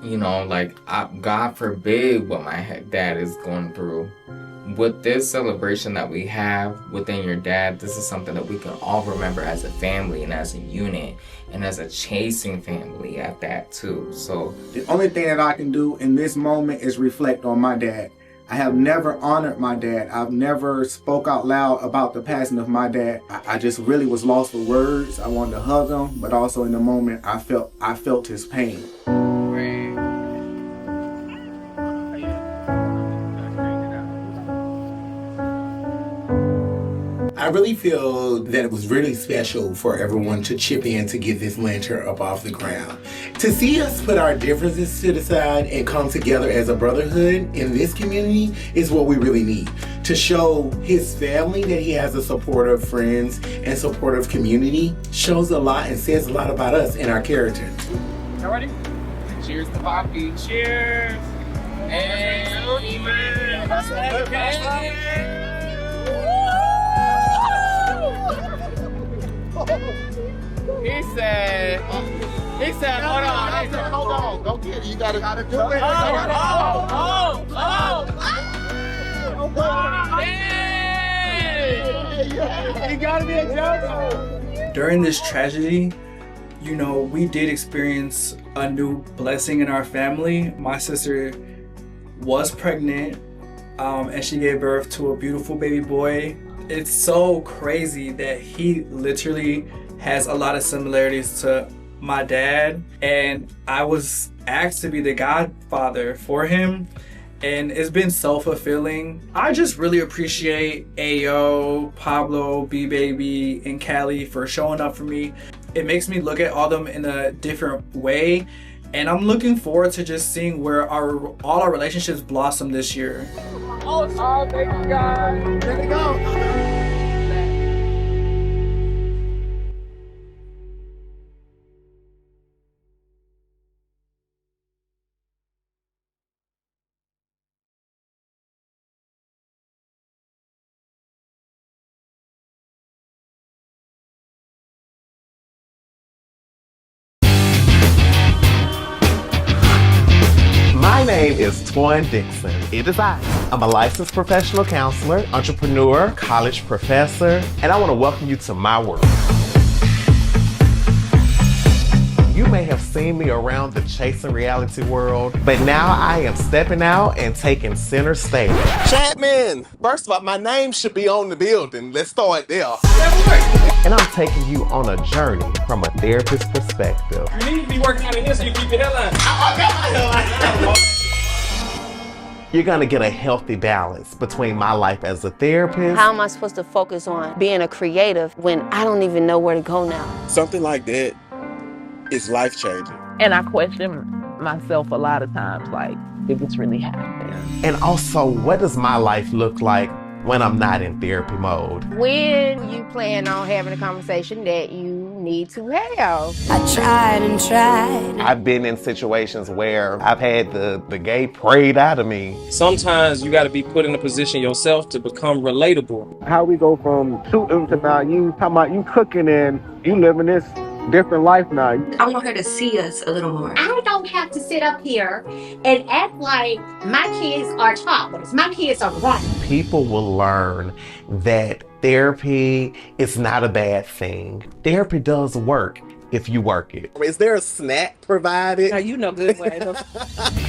You know, like, God forbid what my dad is going through. With this celebration that we have within your dad, this is something that we can all remember as a family and as a unit and as a chasing family at that too. So the only thing that I can do in this moment is reflect on my dad. I have never honored my dad. I've never spoke out loud about the passing of my dad. I just really was lost for words. I wanted to hug him, but also in the moment I felt his pain. I really feel that it was really special for everyone to chip in to get this lantern up off the ground. To see us put our differences to the side and come together as a brotherhood in this community is what we really need. To show his family that he has a supportive friends and supportive community shows a lot and says a lot about us and our character. Y'all ready? Cheers to Poppy. Cheers. He said, hold on. Don't get it. You gotta do it. You gotta be a joke. During this tragedy, you know, we did experience a new blessing in our family. My sister was pregnant, and she gave birth to a beautiful baby boy. It's so crazy that he literally has a lot of similarities to my dad, and I was asked to be the godfather for him, and it's been so fulfilling. I just really appreciate Ayo, Pablo, B-Baby, and Cali for showing up for me. It makes me look at all of them in a different way, and I'm looking forward to just seeing where all our relationships blossom this year. Oh, thank you guys. There we go. My name is Twan Dixon. It is I. I'm a licensed professional counselor, entrepreneur, college professor, and I want to welcome you to my world. You may have seen me around the chasing reality world, but now I am stepping out and taking center stage. Chapman, first of all, my name should be on the building. Let's start there. And I'm taking you on a journey from a therapist's perspective. You need to be working out of here so you keep your hairline. You're gonna get a healthy balance between my life as a therapist. How am I supposed to focus on being a creative when I don't even know where to go now? Something like that is life-changing. And I question myself a lot of times, like, if it's really happening. And also, what does my life look like when I'm not in therapy mode? When you plan on having a conversation that you need to have. I tried and tried. I've been in situations where I've had the gay prayed out of me. Sometimes you got to be put in a position yourself to become relatable. How we go from shooting to now you talking about you cooking and you living this different life now. I want her to see us a little more. I don't have to sit up here and act like my kids are toddlers. My kids are grown. People will learn that therapy is not a bad thing. Therapy does work if you work it. Is there a snack provided? No, you know good way.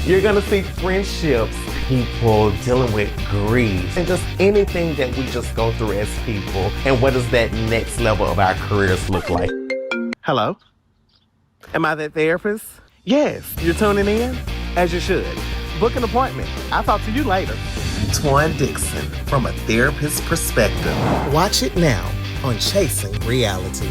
You're gonna see friendships, people dealing with grief, and just anything that we just go through as people. And what does that next level of our careers look like? Hello? Am I that therapist? Yes, you're tuning in? As you should. Book an appointment. I'll talk to you later. Twan Dixon, from a therapist's perspective. Watch it now on Chasing Reality.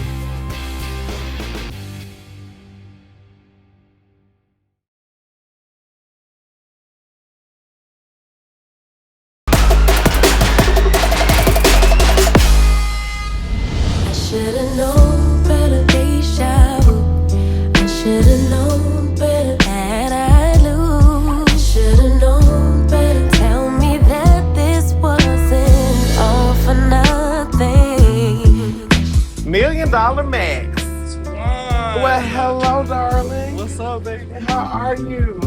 $1 Million Max. Twan. Well, hello, darling. What's up, baby? How are you?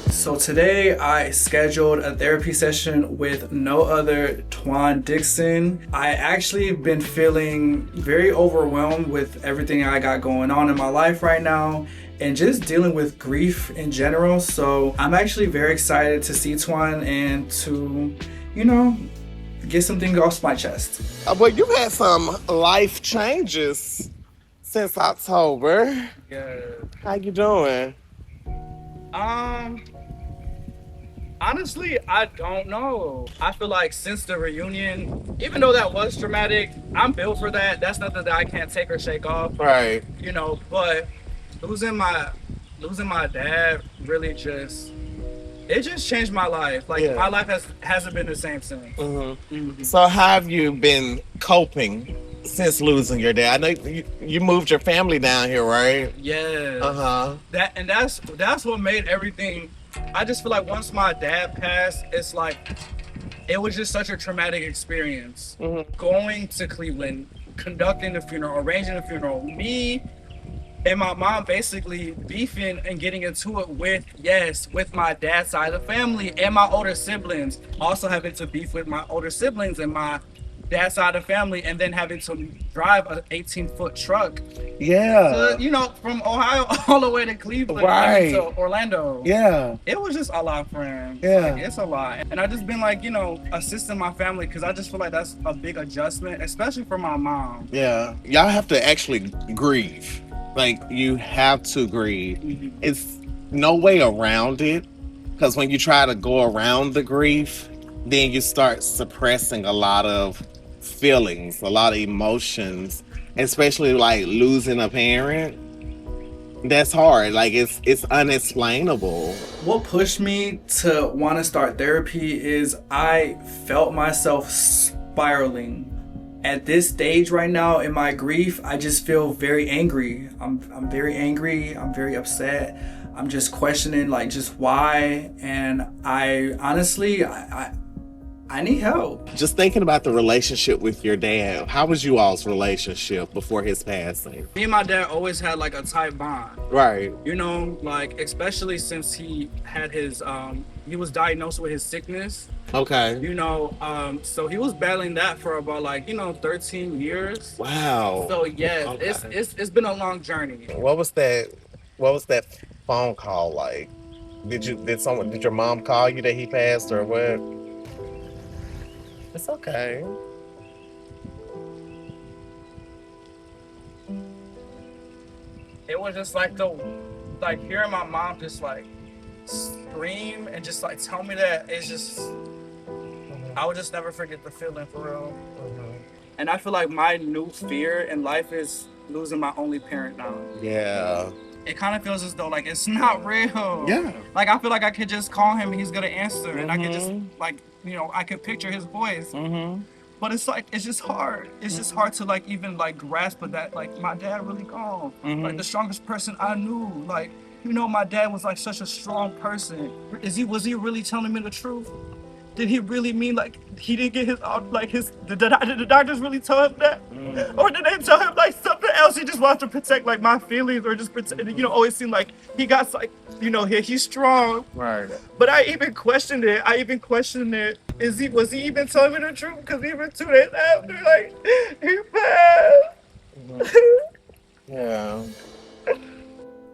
So today I scheduled a therapy session with no other Twan Dixon. I actually been feeling very overwhelmed with everything I got going on in my life right now and just dealing with grief in general. So I'm actually very excited to see Twan and to, you know, get something off my chest. Well, you've had some life changes since October. Yeah. How you doing? Honestly, I don't know. I feel like since the reunion, even though that was traumatic, I'm built for that. That's nothing that I can't take or shake off. Right. You know, but losing my dad really just changed my life. Like my life hasn't been the same since. So how have you been coping since losing your dad? I know you moved your family down here, right? Yeah. That's what made everything. I just feel like once my dad passed, it's like it was just such a traumatic experience. Going to Cleveland, conducting the funeral, arranging the funeral, me and my mom basically beefing and getting into it with my dad's side of the family and my older siblings. Also having to beef with my older siblings and my dad's side of the family, and then having to drive an 18-foot truck. Yeah. You know, from Ohio all the way to Cleveland, Right. to Orlando. Yeah. It was just a lot, friend. Yeah. Like, it's a lot. And I just been like, you know, assisting my family because I just feel like that's a big adjustment, especially for my mom. Yeah. Y'all have to actually grieve. Like, you have to grieve. It's no way around it. Because when you try to go around the grief, then you start suppressing a lot of feelings, a lot of emotions, especially like losing a parent. That's hard. Like, it's unexplainable. What pushed me to want to start therapy is I felt myself spiraling. At this stage right now in my grief, I just feel very angry. I'm very angry. I'm very upset. I'm just questioning like just why. And I honestly, I need help. Just thinking about the relationship with your dad. How was you all's relationship before his passing? Me and my dad always had like a tight bond. Right. You know, like especially since he had his he was diagnosed with his sickness. Okay. You know, so he was battling that for about 13 years. Wow. So yeah, Okay. it's been a long journey. What was that phone call like? Did your mom call you that he passed or what? It's okay. It was just hearing my mom just scream and just tell me that it's just I would just never forget the feeling for real. And I feel like my new fear in life is losing my only parent now. Yeah. It kind of feels as though it's not real. Yeah. Like I feel like I could just call him and he's gonna answer, and I could just I could picture his voice. But it's just hard. It's just hard to even grasp that my dad really gone. Like the strongest person I knew. My dad was such a strong person. Was he really telling me the truth? Did he really mean he didn't get did the doctors really tell him that? Or did they tell him something else? He just wanted to protect my feelings or just protect, always seemed like he got he's strong. Right. But I even questioned it. Was he even telling me the truth? Because even 2 days after, he passed. Yeah.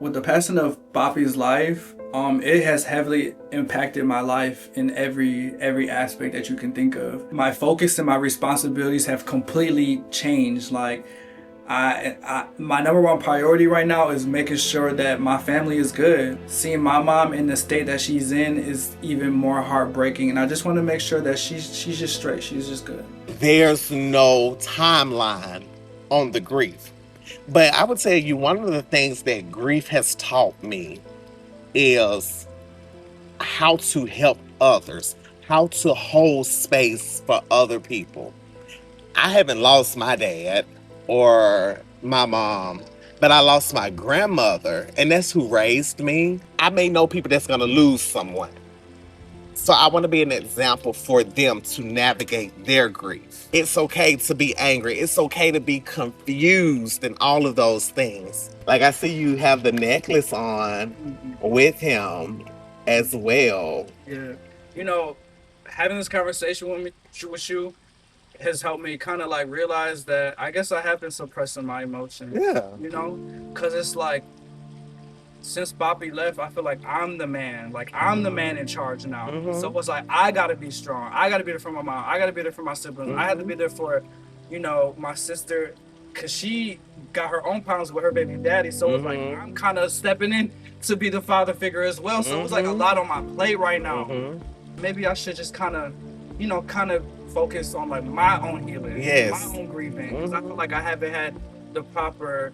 With the passing of Papi's life, it has heavily impacted my life in every aspect that you can think of. My focus and my responsibilities have completely changed. My number one priority right now is making sure that my family is good. Seeing my mom in the state that she's in is even more heartbreaking, and I just want to make sure that she's just straight. She's just good. There's no timeline on the grief. But I would tell you one of the things that grief has taught me is how to help others, how to hold space for other people. I haven't lost my dad or my mom, but I lost my grandmother, and that's who raised me. I may know people that's gonna lose someone. So I want to be an example for them to navigate their grief. It's okay to be angry. It's okay to be confused and all of those things. Like I see you have the necklace on with him as well. Yeah. You know, having this conversation with you has helped me kind of like realize that I guess I have been suppressing my emotions. Yeah. You know, because it's like, since Bobby left, I feel like I'm the man. Like, I'm the man in charge now. So it's like, I gotta be strong. I gotta be there for my mom. I gotta be there for my siblings. I have to be there for, you know, my sister, because she got her own problems with her baby daddy. So it's like, I'm kind of stepping in to be the father figure as well. So it's like a lot on my plate right now. Maybe I should just kind of, you know, focus on like my own healing, my own grieving. Because I feel like I haven't had the proper,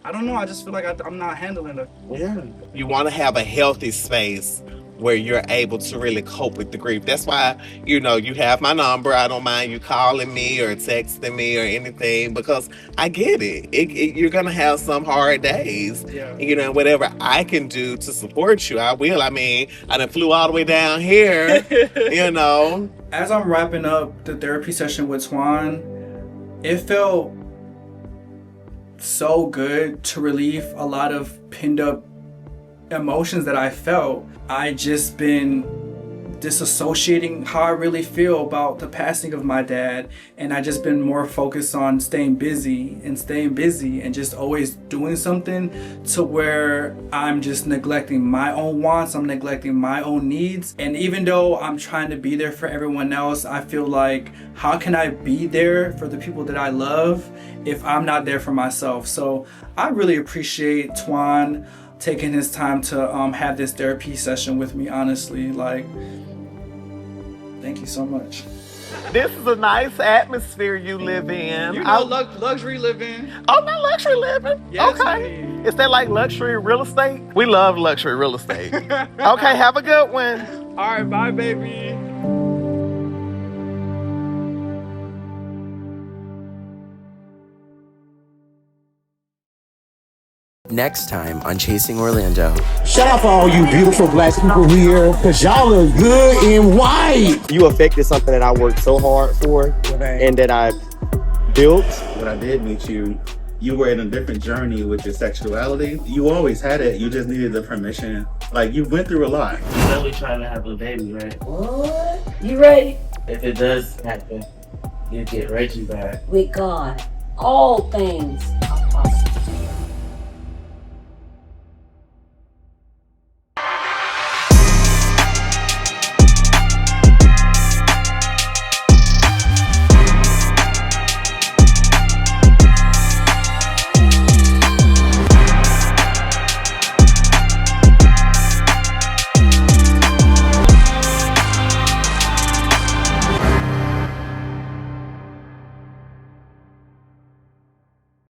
I don't know, I just feel like I'm not handling it. Yeah. You want to have a healthy space where you're able to really cope with the grief. That's why, you know, you have my number. I don't mind you calling me or texting me or anything, because I get it. You're going to have some hard days. Yeah. You know, whatever I can do to support you, I will. I mean, I done flew all the way down here, you know. As I'm wrapping up the therapy session with Twan, it felt so good to relieve a lot of pinned up emotions that I felt. I just been disassociating how I really feel about the passing of my dad, and I just been more focused on staying busy and just always doing something, to where I'm just neglecting my own wants, I'm neglecting my own needs. And even though I'm trying to be there for everyone else, I feel like, how can I be there for the people that I love if I'm not there for myself? So I really appreciate Twan taking his time to have this therapy session with me, honestly. Like, thank you so much. This is a nice atmosphere you live in. You know, luxury living. Oh, not luxury living? Yes, okay. Is that like luxury real estate? We love luxury real estate. Okay, have a good one. All right, bye, baby. Next time on Chasing Orlando. Shout out for all you beautiful black people here, because y'all look good in white. You affected something that I worked so hard for and that I built. When I did meet you, you were in a different journey with your sexuality. You always had it, you just needed the permission. Like, you went through a lot. You know we're trying to have a baby, right? What? You ready? If it does happen, you get Reggie back. With God, all things